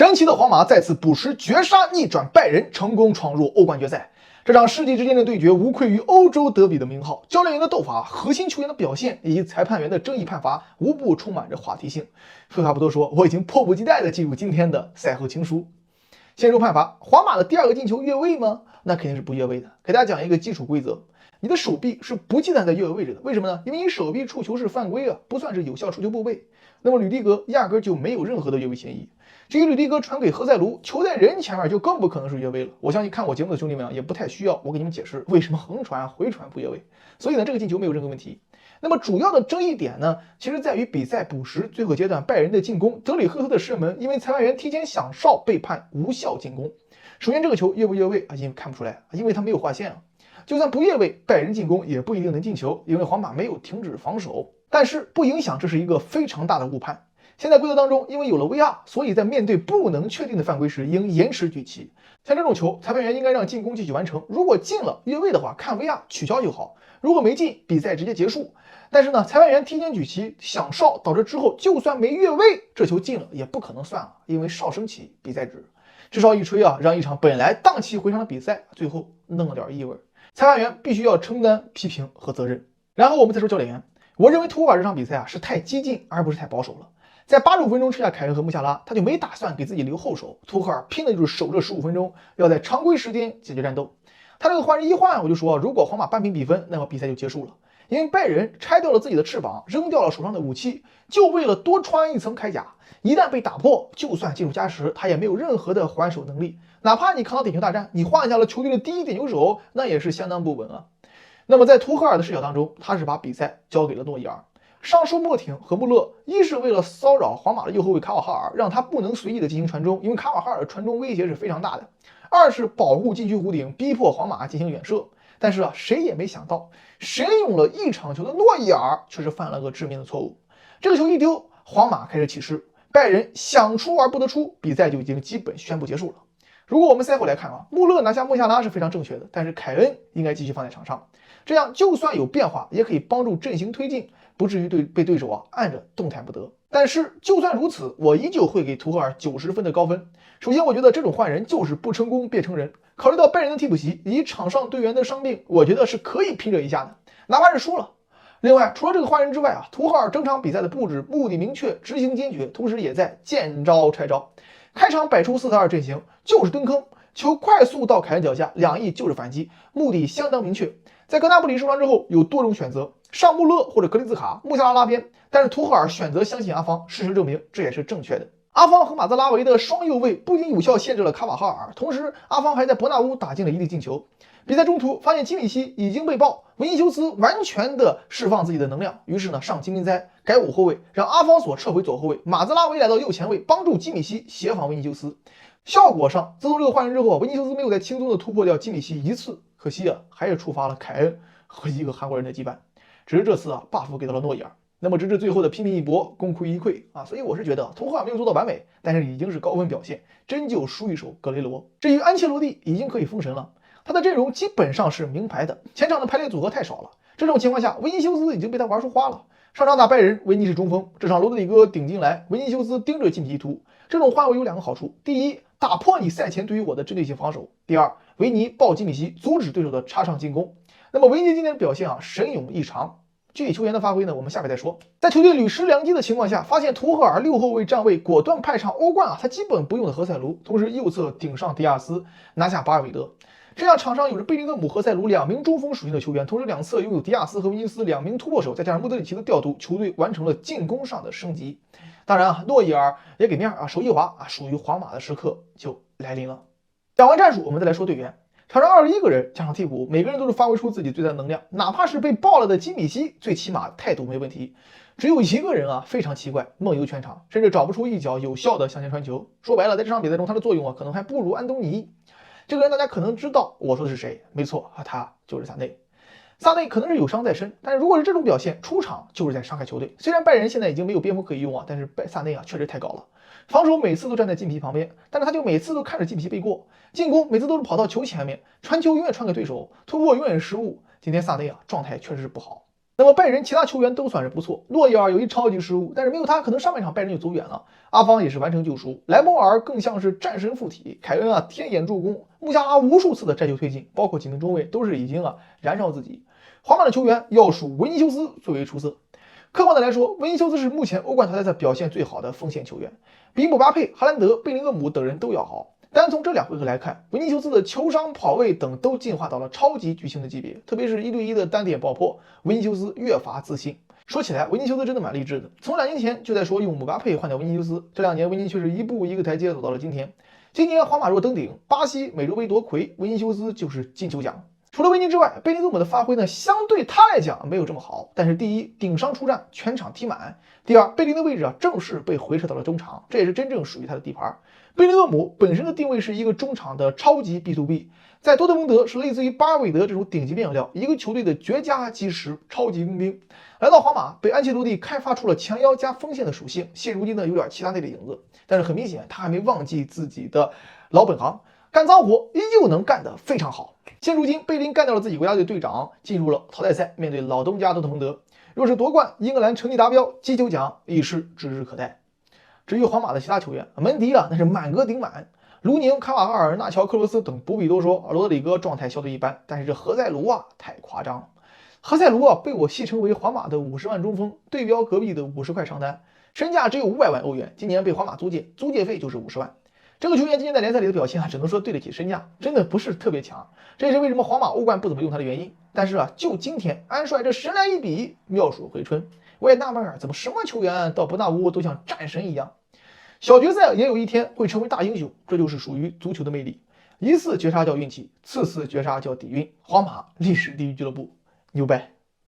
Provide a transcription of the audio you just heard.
神奇的皇马再次补时绝杀逆转拜仁，成功闯入欧冠决赛。这场世纪之间的对决无愧于欧洲德比的名号，教练员的斗法、核心球员的表现以及裁判员的争议判罚，无不充满着话题性。废话不多说，我已经迫不及待地进入今天的赛后情书。先说判罚，皇马的第二个进球越位吗？那肯定是不越位的。给大家讲一个基础规则：你的手臂是不计算在越位位置的。为什么呢？因为你手臂触球是犯规啊，不算是有效触球部位。那么吕迪格压根就没有任何的越位嫌疑。至于吕迪格传给何塞卢，球在人前面就更不可能是越位了。我相信看我节目的兄弟们啊，也不太需要我给你们解释为什么横传、回传不越位。所以呢，这个进球没有任何问题。那么主要的争议点呢，其实在于比赛补时最后阶段拜仁的进攻，德里赫斯的射门因为裁判员提前响哨被判无效进攻。首先这个球越不越位啊，因为看不出来，因为他没有划线啊。就算不越位，拜仁进攻也不一定能进球，因为皇马没有停止防守。但是不影响这是一个非常大的误判。现在规则当中，因为有了 VR， 所以在面对不能确定的犯规时，应延迟举旗。像这种球，裁判员应该让进攻继续完成。如果进了越位的话，看 VR 取消就好；如果没进，比赛直接结束。但是呢，裁判员提前举旗响哨，导致之后就算没越位，这球进了也不可能算了，因为哨声起，比赛止。至少一吹啊，让一场本来荡气回肠的比赛，最后弄了点异味。裁判员必须要承担批评和责任。然后我们再说教练员，我认为图赫尔这场比赛啊是太激进而不是太保守了。在85分钟吃下凯恩和穆夏拉，他就没打算给自己留后手。图赫尔拼的就是守这15分钟，要在常规时间解决战斗。他这个换人一换，我就说，如果皇马扳平比分，那么比赛就结束了。因为拜仁拆掉了自己的翅膀，扔掉了手上的武器，就为了多穿一层铠甲。一旦被打破，就算进入加时，他也没有任何的还手能力。哪怕你扛到点球大战，你换下了球队的第一点球手，那也是相当不稳啊。那么在图赫尔的视角当中，他是把比赛交给了诺伊尔。上述莫挺和穆勒，一是为了骚扰皇马的右后卫卡瓦哈尔，让他不能随意的进行传中，因为卡瓦哈尔的传中威胁是非常大的；二是保护禁区弧顶，逼迫皇马进行远射。但是啊，谁也没想到，神勇了一场球的诺伊尔却是犯了个致命的错误。这个球一丢，皇马开始起势，拜仁想出而不得出，比赛就已经基本宣布结束了。如果我们赛后来看啊，穆勒拿下穆夏拉是非常正确的，但是凯恩应该继续放在场上，这样就算有变化，也可以帮助阵型推进，不至于被对手按着动弹不得。但是就算如此，我依旧会给图赫尔90分的高分。首先，我觉得这种换人就是不成功便成仁。考虑到拜仁的替补席以及场上队员的伤病，我觉得是可以拼这一下的，哪怕是输了。另外，除了这个换人之外啊，图赫尔整场比赛的布置目的明确，执行坚决，同时也在见招拆招。开场摆出4-4-2阵型，就是蹲坑，球快速到凯恩脚下，两翼就是反击，目的相当明确。在格纳布里受伤之后，有多种选择，上穆勒或者格雷兹卡，穆夏拉拉边，但是图赫尔选择相信阿方，事实证明这也是正确的。阿方和马兹拉维的双右卫不仅有效限制了卡瓦哈尔，同时阿方还在伯纳乌打进了一粒进球。比赛中途发现基米希已经被爆，维尼修斯完全的释放自己的能量，于是呢上金明哉改5后卫，让阿方索撤回左后卫，马兹拉维来到右前卫，帮助基米希协防维尼修斯。效果上，自从这个换人之后，维尼修斯没有再轻松的突破掉基米希一次，可惜啊，还是触发了凯恩和一个韩国人的羁绊。只是这次啊 ，buff 给到了诺伊尔。那么直至最后的拼命一搏，功亏一篑啊！所以我是觉得图赫尔没有做到完美，但是已经是高分表现，真就输一手格雷罗。至于安切洛蒂，已经可以封神了，他的阵容基本上是名牌的，前场的排列组合太少了。这种情况下，维尼修斯已经被他玩出花了。上场打拜仁，维尼是中锋，这场罗德里戈顶进来，维尼修斯盯着进体突。这种换位有2个好处：第一，打破你赛前对于我的针对性防守；第二，维尼抱基米希，阻止对手的插上进攻。那么维尼今天的表现啊，神勇异常。具体球员的发挥呢，我们下面再说。在球队屡失良机的情况下，发现图赫尔6后卫站位果断派上欧冠啊，他基本不用的何塞卢，同时右侧顶上迪亚斯，拿下巴尔韦德。这样场上有着贝林厄姆、何塞卢2名中锋属性的球员，同时两侧拥有迪亚斯和维尼斯2名突破手，再加上穆德里奇的调度，球队完成了进攻上的升级。当然啊，诺伊尔也给面啊，手一滑啊，属于皇马的时刻就来临了。讲完战术，我们再来说队员。场上21个人加上替补，每个人都是发挥出自己最大的能量，哪怕是被爆了的基米希，最起码态度没问题。只有一个人啊，非常奇怪，梦游全场，甚至找不出一脚有效的向前传球。说白了，在这场比赛中，他的作用啊，可能还不如安东尼。这个人大家可能知道我说的是谁，没错啊，他就是萨内。萨内可能是有伤在身，但是如果是这种表现，出场就是在伤害球队。虽然拜仁现在已经没有边锋可以用啊，但是萨内啊确实太高了。防守每次都站在金皮旁边，但是他就每次都看着金皮背过。进攻每次都是跑到球前面，传球永远传给对手，突破永远失误。今天萨内啊状态确实是不好。那么拜仁其他球员都算是不错，诺伊尔有一超级失误，但是没有他，可能上半场拜仁就走远了。阿方也是完成救赎，莱莫尔更像是战神附体，凯恩天眼助攻，穆夏拉无数次的摘球推进，包括几名中卫都是已经燃烧自己。皇马的球员要数维尼修斯最为出色。客观的来说，维尼修斯是目前欧冠淘汰赛表现最好的锋线球员，比姆巴佩、哈兰德、贝林厄姆等人都要好。单从这2回合来看，维尼修斯的球商、跑位等都进化到了超级巨星的级别，特别是1对1的单点爆破，维尼修斯越发自信。说起来，维尼修斯真的蛮励志的，从2年前就在说用姆巴佩换掉维尼修斯，这2年维尼却是一步一个台阶走到了今天。今年皇马若登顶，巴西、美洲杯夺魁，维尼修斯就是金球奖。除了维尼之外，贝林厄姆的发挥呢，相对他来讲没有这么好。但是第一，顶伤出战，全场踢满；第二，贝林的位置正式被回撤到了中场，这也是真正属于他的地盘。贝林厄姆本身的定位是一个中场的超级 B to B， 在多特蒙德是类似于巴尔韦德这种顶级面料，一个球队的绝佳基石、超级工兵。来到皇马，被安切洛蒂开发出了强腰加锋线的属性，现如今呢有点齐达内的影子，但是很明显他还没忘记自己的老本行，干脏活依旧能干得非常好。现如今贝林干掉了自己国家队队长，进入了淘汰赛，面对老东家多特蒙德，若是夺冠，英格兰成绩达标，金球奖亦是指日可待。至于皇马的其他球员，门迪那是满格顶满，卢宁、卡瓦哈尔、纳乔、克罗斯等不必多说，罗德里戈状态相对一般，但是这何塞卢太夸张了。何塞卢被我戏称为皇马的50万中锋，对标隔壁的50块长单，身价只有500万欧元，今年被皇马租借，租借费就是50万。这个球员今年在联赛里的表现只能说对得起身价，真的不是特别强，这也是为什么皇马欧冠不怎么用他的原因。但是就今天安帅这神来一笔，妙手回春，我也纳闷怎么什么球员到伯纳乌都像战神一样。小决赛也有一天会成为大英雄，这就是属于足球的魅力。一次绝杀叫运气，次次绝杀叫底蕴。皇马历史第一俱乐部，牛掰！